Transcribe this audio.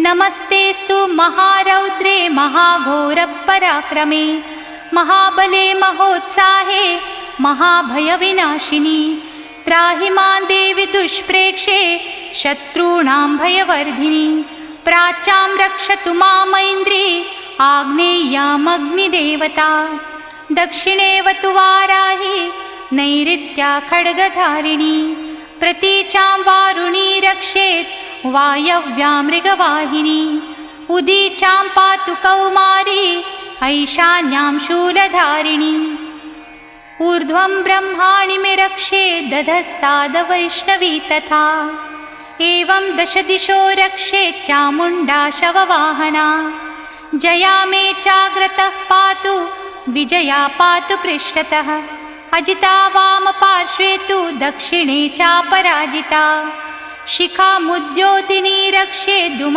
नमस्तेस्तु महारौद्रे महाघोरपराक्रमे महाबले महोत्साहे महाभयविनाशिनी त्राहि मां देवि दुष्प्रेक्षे शत्रूणां भयवर्धिनी प्राच्यां रक्षतु मामैन्द्री आग्नेय्यामग्निदेवता दक्षिणेवतु वाराही नैऋत्या खड्गधारिणी प्रतीचां वारुणी रक्षेत् वायव्या मृगवाहिनी उदीचां पातु कौमारी ऐशान्यां शूलधारिणी ऊर्ध्वं ब्रह्माणि मे रक्षे दधस्तादवैष्णवी तथा एवं दशदिशो रक्षे चामुण्डा शववाहना जया मे चाग्रतः पातु विजया पातु पृष्ठतः अजिता वामपार्श्वे तु दक्षिणे चापराजिता शिखामुद्योतिनी रक्षे दुमा